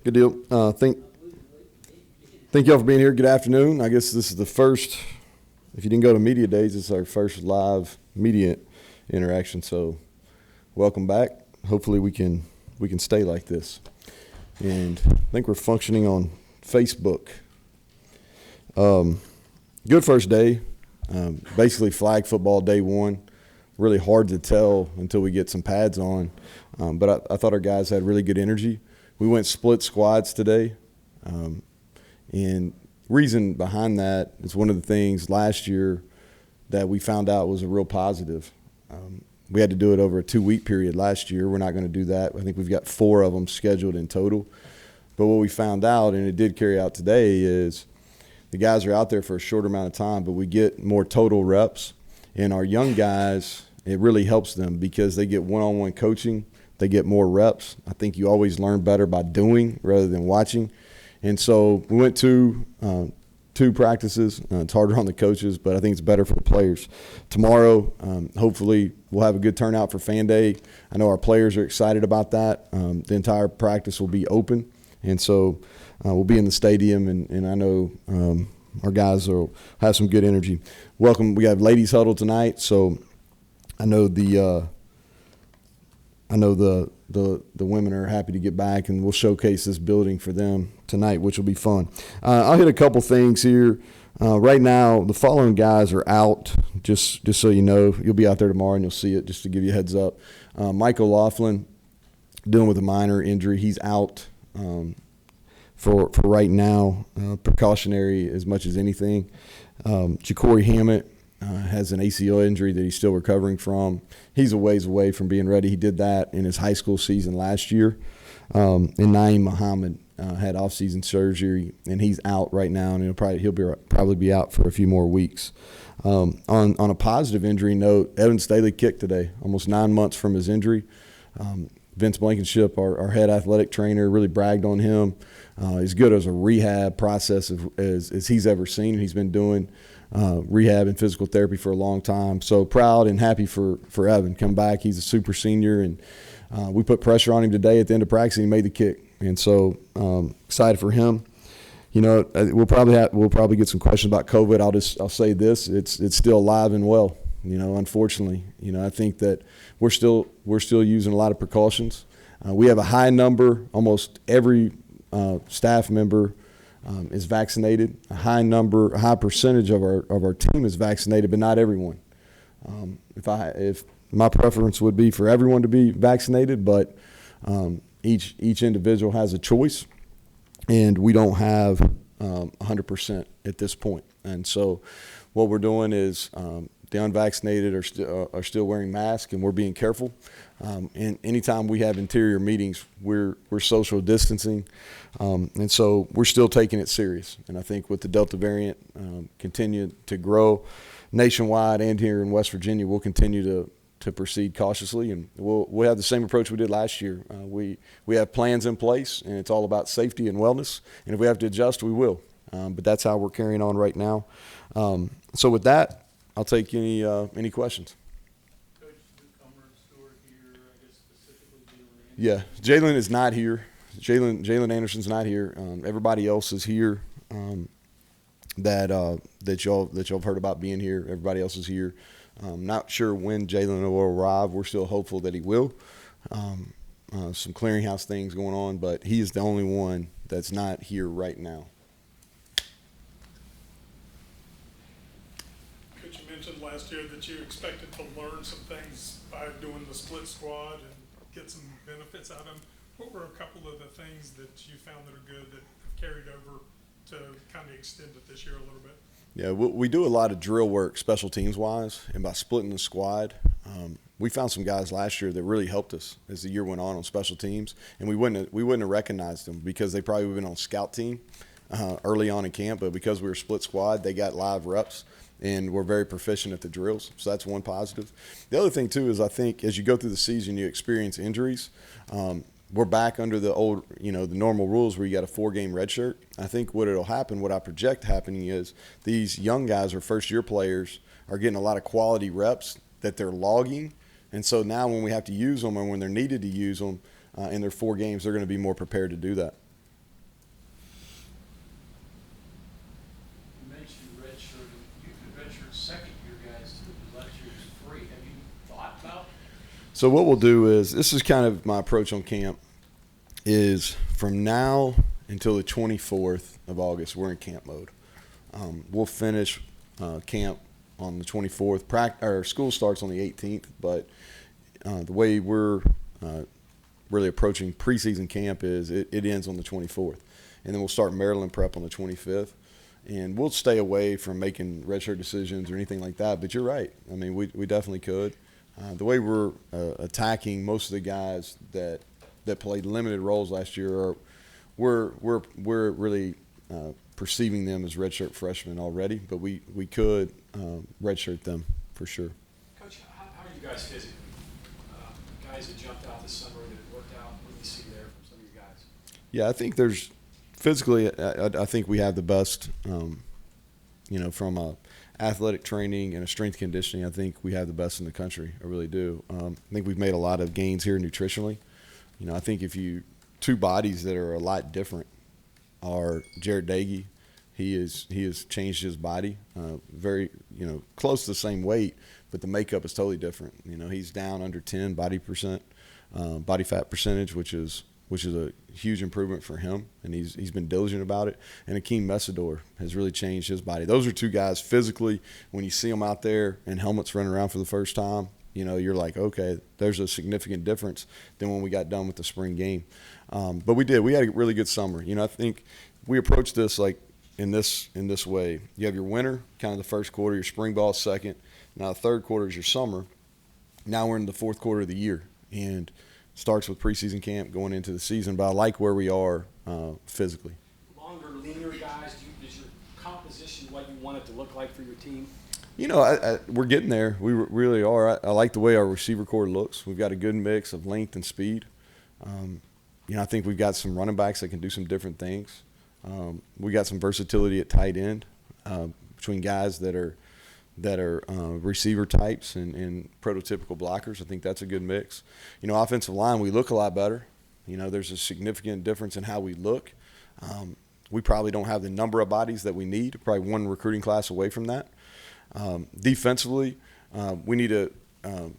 Good deal. Thank y'all for being here. Good afternoon. I guess this is the first, if you didn't go to media days, this is our first live media interaction. So welcome back. Hopefully we can stay like this. And I think we're functioning on Facebook. Good first day. Basically flag football day one. Really hard to tell until we get some pads on. But I thought our guys had really good energy. We went split squads today. And reason behind that is one of the things last year that we found out was a real positive. We had to do it over a 2-week period last year. We're not going to do that. I think we've got 4 of them scheduled in total. But what we found out, and it did carry out today, is the guys are out there for a shorter amount of time, but we get more total reps. And our young guys, it really helps them because they get one-on-one coaching. They get more reps. I think you always learn better by doing rather than watching. And so we went to 2 practices. It's harder on the coaches, but I think it's better for the players. Tomorrow, hopefully, we'll have a good turnout for Fan Day. I know our players are excited about that. The entire practice will be open. And so we'll be in the stadium, and I know our guys will have some good energy. Welcome. We have ladies huddle tonight, so I know the women are happy to get back, and we'll showcase this building for them tonight, which will be fun. I'll hit a couple things here. Right now, the following guys are out, just so you know. You'll be out there tomorrow, and you'll see it, just to give you a heads up. Michael Laughlin, dealing with a minor injury. He's out for right now, precautionary as much as anything. Ja'Cory Hammett has an ACL injury that he's still recovering from. He's a ways away from being ready. He did that in his high school season last year. And Naeem Muhammad had off-season surgery, and he's out right now, and he'll probably be out for a few more weeks. On a positive injury note, Evan Staley kicked today, almost 9 months from his injury. Vince Blankenship, our head athletic trainer, really bragged on him. As good as a rehab process as he's ever seen. He's been doing rehab and physical therapy for a long time. So proud and happy for Evan. Come back. He's a super senior, and we put pressure on him today at the end of practice, and he made the kick. And so excited for him. You know, we'll probably get some questions about COVID. I'll say this: it's still alive and well. You know, unfortunately, I think that we're still using a lot of precautions. We have a high number. Almost every staff member is vaccinated. A high percentage of our team is vaccinated, but not everyone. If my preference would be for everyone to be vaccinated, but each individual has a choice, and we don't have 100% at this point. And so, what we're doing is the unvaccinated are still wearing masks, and we're being careful. And anytime we have interior meetings, we're social distancing, and so we're still taking it serious. And I think with the Delta variant continue to grow nationwide and here in West Virginia, we'll continue to proceed cautiously, and we'll have the same approach we did last year. We have plans in place, and it's all about safety and wellness. And if we have to adjust, we will. But that's how we're carrying on right now. So with that, I'll take any questions. Coach, newcomer Stewart here, I guess specifically Jalen Anderson. Yeah, Jalen is not here. Jalen Anderson's not here. Everybody else is here. That y'all have heard about being here. Everybody else is here. Not sure when Jalen will arrive. We're still hopeful that he will. Some clearinghouse things going on, but he is the only one that's not here right now. Coach, you mentioned last year that you expected to learn some things by doing the split squad and get some benefits out of them. What were a couple of the things that you found that are good that have carried over to kind of extend it this year a little bit? Yeah, we do a lot of drill work special teams-wise, and by splitting the squad, we found some guys last year that really helped us as the year went on special teams, and we wouldn't have recognized them because they probably would have been on scout team early on in camp, but because we were split squad, they got live reps, and we're very proficient at the drills, so that's one positive. The other thing, too, is I think as you go through the season, you experience injuries. We're back under the old, the normal rules where you got a 4-game red shirt. I think what I project happening is these young guys or first-year players are getting a lot of quality reps that they're logging. And so now when we have to use them or when they're needed to use them in their 4 games, they're going to be more prepared to do that. So what we'll do is, this is kind of my approach on camp, is from now until the 24th of August, we're in camp mode. We'll finish camp on the 24th. Our school starts on the 18th, but the way we're really approaching preseason camp is it ends on the 24th. And then we'll start Maryland prep on the 25th. And we'll stay away from making redshirt decisions or anything like that. But you're right. I mean, we definitely could. The way we're attacking most of the guys that played limited roles last year, we're really perceiving them as redshirt freshmen already. But we could redshirt them for sure. Coach, how are you guys physically? Guys that jumped out this summer that worked out. What do you see there from some of your guys? Yeah, I think there's physically. I think we have the best. From a athletic training and a strength conditioning, I think we have the best in the country. I really do. I think we've made a lot of gains here nutritionally. I think two bodies that are a lot different are Jared Dagey. He has changed his body, very close to the same weight, but the makeup is totally different. He's down under 10 body fat percentage, which is a huge improvement for him, and he's been diligent about it. And Akeem Messidor has really changed his body. Those are two guys physically, when you see them out there in helmets running around for the first time, you're like, okay, there's a significant difference than when we got done with the spring game. But we had a really good summer. I think we approached this like in this way. You have your winter, kind of the first quarter, your spring ball second. Now the third quarter is your summer. Now we're in the fourth quarter of the year, and starts with preseason camp going into the season. But I like where we are physically. Longer, leaner guys. Is your composition what you want it to look like for your team? We're getting there. We really are. I like the way our receiver core looks. We've got a good mix of length and speed. I think we've got some running backs that can do some different things. We got some versatility at tight end between guys that are receiver types and prototypical blockers. I think that's a good mix. Offensive line, we look a lot better. There's a significant difference in how we look. We probably don't have the number of bodies that we need, probably one recruiting class away from that. Defensively, we need to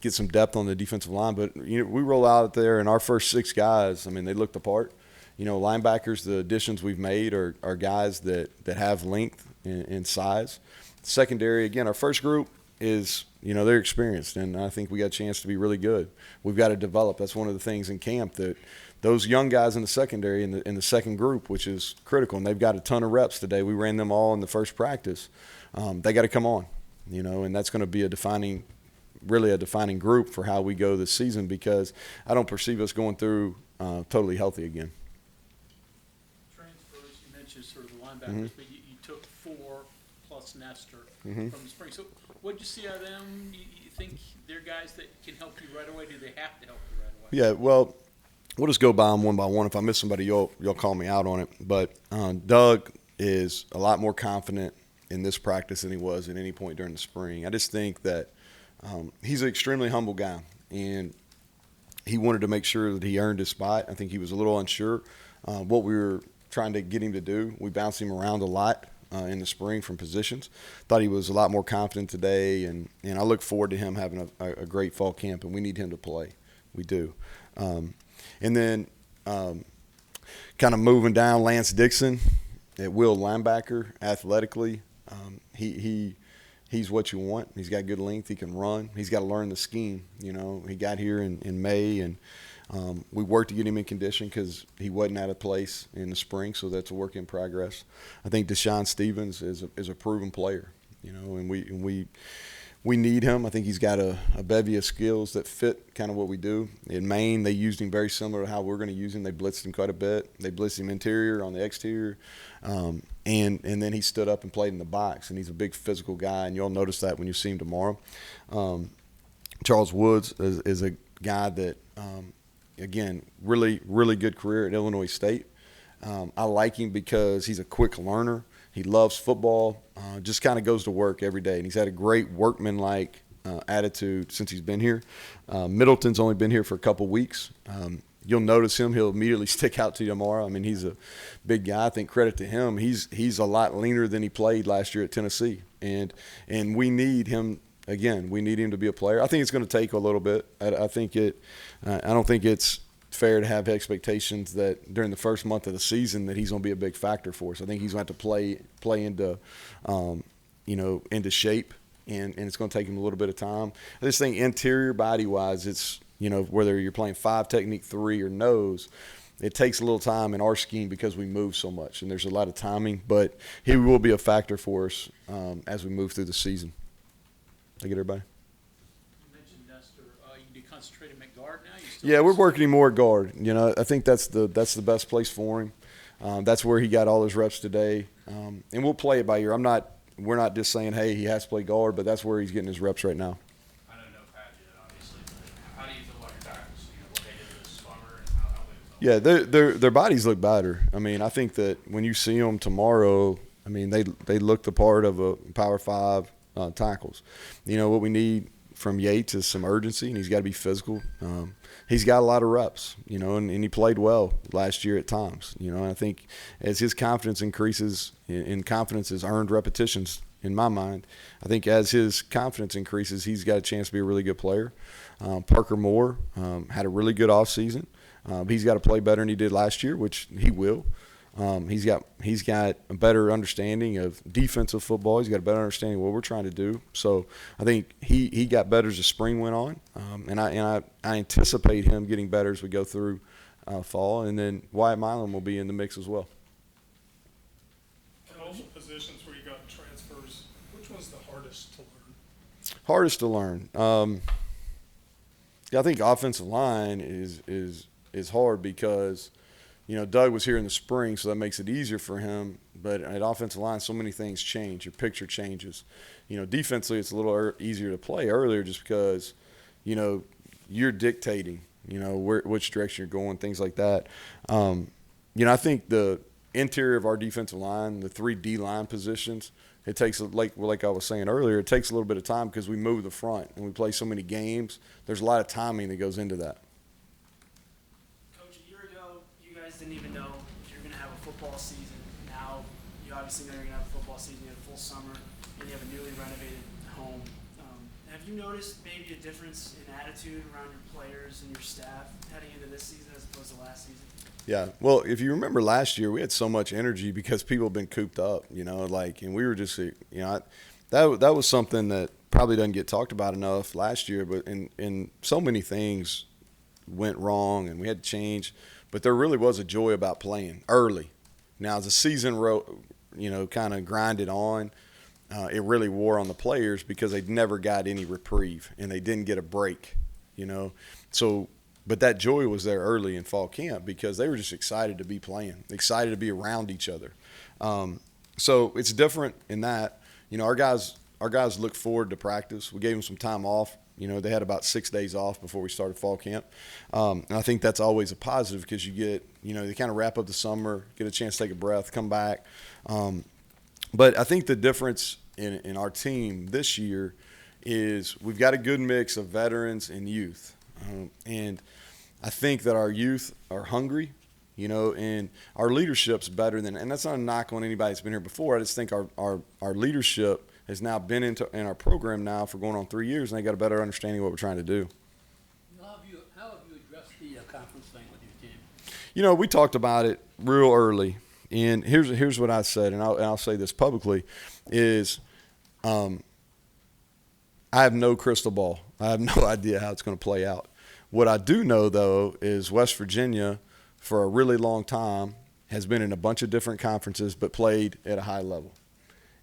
get some depth on the defensive line. But, we roll out there, and our first six guys, they looked the part. Linebackers, the additions we've made are guys that have length and size. Secondary, again, our first group is, they're experienced, and I think we got a chance to be really good. We've got to develop. That's one of the things in camp, that those young guys in the secondary, in the second group, which is critical, and they've got a ton of reps today. We ran them all in the first practice. They got to come on, and that's going to be a defining group for how we go this season, because I don't perceive us going through totally healthy again. Transfers, you mentioned sort of the linebackers, but you took 4 plus Nestor from the spring. So what did you see out of them? You think they're guys that can help you right away? Do they have to help you right away? Yeah, well, we'll just go by them one by one. If I miss somebody, you'll call me out on it. But Doug is a lot more confident in this practice than he was at any point during the spring. I just think that he's an extremely humble guy, and he wanted to make sure that he earned his spot. I think he was a little unsure what we were trying to get him to do. We bounced him around a lot in the spring from positions. Thought he was a lot more confident today, and I look forward to him having a great fall camp, and we need him to play. We do. And then kind of moving down, Lance Dixon at will linebacker, athletically. He's what you want. He's got good length. He can run. He's got to learn the scheme. He got here in May, and we worked to get him in condition because he wasn't out of place in the spring, so that's a work in progress. I think Deshaun Stevens is a proven player, and we need him. I think he's got a bevy of skills that fit kind of what we do. In Maine, they used him very similar to how we're going to use him. They blitzed him quite a bit. They blitzed him interior on the exterior, and then he stood up and played in the box, and he's a big physical guy, and you'll notice that when you see him tomorrow. Charles Woods is a guy that, again, really, really good career at Illinois State. I like him because he's a quick learner. He loves football, just kind of goes to work every day. And he's had a great workman-like attitude since he's been here. Middleton's only been here for a couple weeks. You'll notice him. He'll immediately stick out to you tomorrow. He's a big guy. I think credit to him. He's a lot leaner than he played last year at Tennessee. And we need him again, we need him to be a player. I think it's going to take a little bit. I don't think it's fair to have expectations that during the first month of the season that he's going to be a big factor for us. I think he's going to have to play into, into shape, and it's going to take him a little bit of time. I just think interior body-wise, it's, whether you're playing 5 technique 3 or nose, it takes a little time in our scheme because we move so much, and there's a lot of timing. But he will be a factor for us as we move through the season. I get everybody? You mentioned Nestor. You concentrate him at guard now? Yeah, we're working him more at guard. I think that's the best place for him. That's where he got all his reps today. And we'll play it by ear. We're not just saying, hey, he has to play guard, but that's where he's getting his reps right now. I know no patch yet, obviously, but how do you feel about your tackles? What they did this summer and how they felt? Yeah, their bodies look better. I mean, I think that when you see them tomorrow, I mean, they look the part of a Power 5 tackles. What we need from Yates is some urgency, and he's got to be physical. He's got a lot of reps, and he played well last year at times. I think as his confidence increases, and confidence is earned repetitions in my mind, I think as his confidence increases, he's got a chance to be a really good player. Parker Moore had a really good offseason. He's got to play better than he did last year, which he will. He's got a better understanding of defensive football. He's got a better understanding of what we're trying to do. So I think he got better as the spring went on, and I anticipate him getting better as we go through fall. And then Wyatt Milam will be in the mix as well. Of all the positions where you got transfers, which one's the hardest to learn? Hardest to learn. I think offensive line is hard because Doug was here in the spring, so that makes it easier for him. But at offensive line, so many things change. Your picture changes. Defensively, it's a little easier to play earlier just because, you're dictating, which direction you're going, things like that. I think the interior of our defensive line, the 3 D-line positions, it takes, like I was saying earlier, it takes a little bit of time because we move the front and we play so many games. There's a lot of timing that goes into that. Didn't even know if you're going to have a football season. Now you obviously know you're going to have a football season. You have a full summer, and you have a newly renovated home. Have you noticed maybe a difference in attitude around your players and your staff heading into this season as opposed to last season? Yeah. Well, if you remember last year, we had so much energy because people have been cooped up, and we were just, that was something that probably doesn't get talked about enough last year, but in so many things went wrong and we had to change. But there really was a joy about playing early. Now, as the season kind of grinded on, it really wore on the players because they never got any reprieve and they didn't get a break, So, but that joy was there early in fall camp because they were just excited to be playing, excited to be around each other. So it's different in that, our guys look forward to practice. We gave them some time off. They had about 6 days off before we started fall camp. And I think that's always a positive because you get, they kind of wrap up the summer, get a chance to take a breath, come back. But I think the difference in our team this year is we've got a good mix of veterans and youth. And I think that our youth are hungry, and our leadership's better than – and that's not a knock on anybody that's been here before. I just think our leadership – has now been in our program now for going on 3 years, and they got a better understanding of what we're trying to do. How have you addressed the conference thing with your team? We talked about it real early, and here's what I said, and I'll say this publicly, is I have no crystal ball. I have no idea how it's going to play out. What I do know, though, is West Virginia, for a really long time, has been in a bunch of different conferences but played at a high level.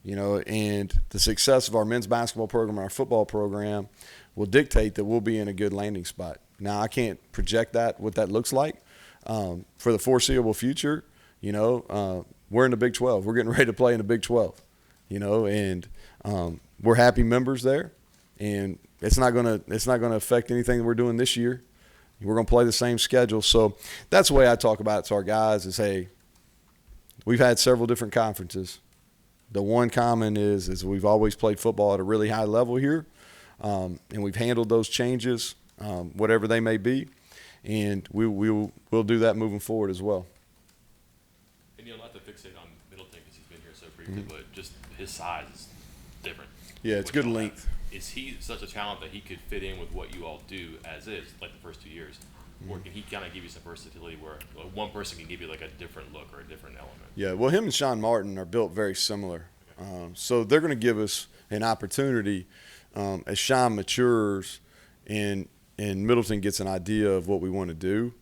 And the success of our men's basketball program and our football program will dictate that we'll be in a good landing spot. Now, I can't project what that looks like for the foreseeable future. We're in the Big 12. We're getting ready to play in the Big 12. And we're happy members there, and it's not gonna affect anything that we're doing this year. We're gonna play the same schedule. So that's the way I talk about it to our guys is, hey, we've had several different conferences. The one common is we've always played football at a really high level here, and we've handled those changes, whatever they may be, and we'll do that moving forward as well. And not to fixate on Middleton because he's been here so briefly, but just his size is different. Yeah, it's What good y'all length. have. Is he such a talent that he could fit in with what you all do as is, like the first 2 years? Or can he kind of give you some versatility where one person can give you like a different look or a different element? Yeah, well, him and Sean Martin are built very similar. So they're going to give us an opportunity as Sean matures and Middleton gets an idea of what we want to do.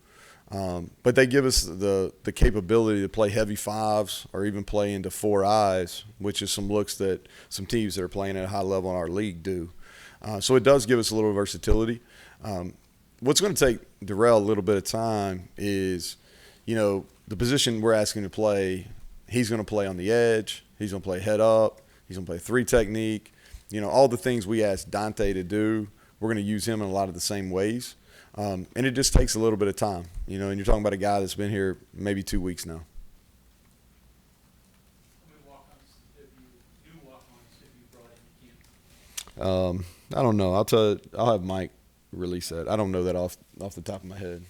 But they give us the capability to play heavy fives or even play into four eyes, which is some looks that some teams that are playing at a high level in our league do. So it does give us a little versatility. What's going to take Darrell a little bit of time is, the position we're asking him to play, he's going to play on the edge. He's going to play head up. He's going to play three technique. All the things we asked Dante to do, we're going to use him in a lot of the same ways. And it just takes a little bit of time, and you're talking about a guy that's been here maybe 2 weeks now. How many walk-ons have you brought in camp? I don't know. I'll have Mike release that. I don't know that off the top of my head.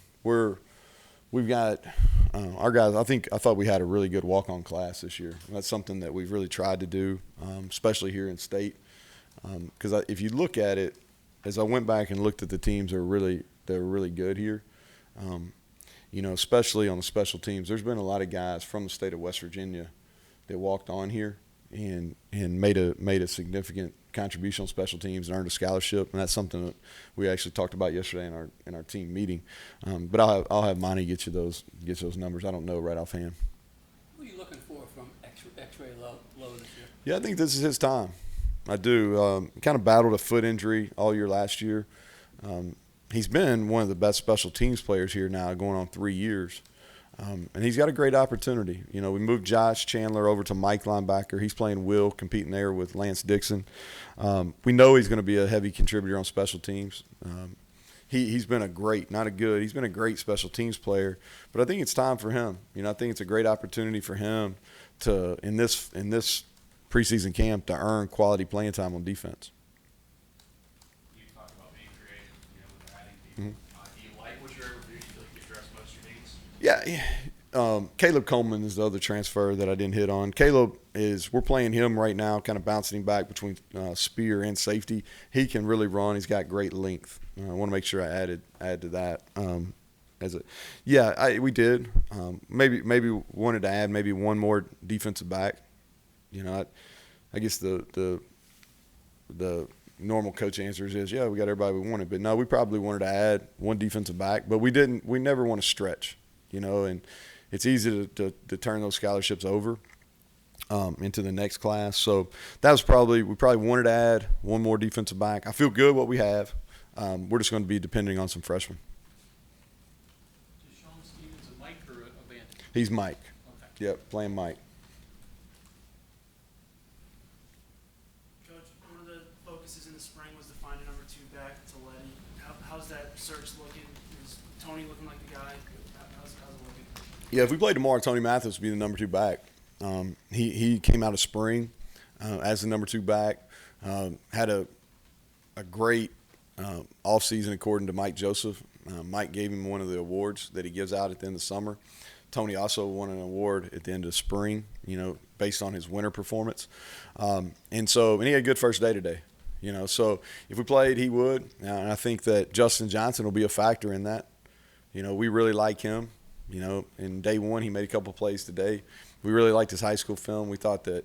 We've got our guys. I thought we had a really good walk-on class this year. That's something that we've really tried to do, especially here in state. Because if you look at it, as I went back and looked at the teams that were really good here, especially on the special teams. There's been a lot of guys from the state of West Virginia that walked on here and made a significant contribution on special teams and earned a scholarship, and that's something that we actually talked about yesterday in our team meeting. But I'll have Monty get you those numbers. I don't know right offhand. Who are you looking for from X-ray low this year? Yeah, I think this is his time. I do. Kind of battled a foot injury all year last year. He's been one of the best special teams players here now, going on 3 years. And he's got a great opportunity. We moved Josh Chandler over to Mike linebacker. He's playing Will, competing there with Lance Dixon. We know he's going to be a heavy contributor on special teams. He's been he's been a great special teams player. But I think it's time for him. I think it's a great opportunity for him to, in this preseason camp, to earn quality playing time on defense. You talked about being creative, with adding people. Do you like what you're able to do? Do you feel like you address most of your needs? Yeah. Caleb Coleman is the other transfer that I didn't hit on. We're playing him right now, kind of bouncing him back between spear and safety. He can really run. He's got great length. I want to make sure I add to that. We did. Maybe wanted to add maybe one more defensive back. I guess the normal coach answers is, yeah, we got everybody we wanted. But no, we probably wanted to add one defensive back, but we didn't. We never want to stretch, and it's easy to turn those scholarships over into the next class. So that was we probably wanted to add one more defensive back. I feel good what we have. We're just going to be depending on some freshmen. Is Sean Stevens a Mike or a Van? He's Mike. Okay. Yep, playing Mike. Coach, one of the focuses in the spring was to find a number 2 back to Letty. How's that search looking? Is Tony looking like the guy? How's it looking? Yeah, if we play tomorrow, Tony Mathis would be the number 2 back. He came out of spring as the number 2 back. Had a great offseason according to Mike Joseph. Mike gave him one of the awards that he gives out at the end of the summer. Tony also won an award at the end of spring, based on his winter performance. And he had a good first day today. So if we played, he would. And I think that Justin Johnson will be a factor in that. We really like him. In day one, he made a couple of plays today. We really liked his high school film. We thought that,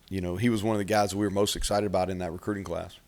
he was one of the guys that we were most excited about in that recruiting class.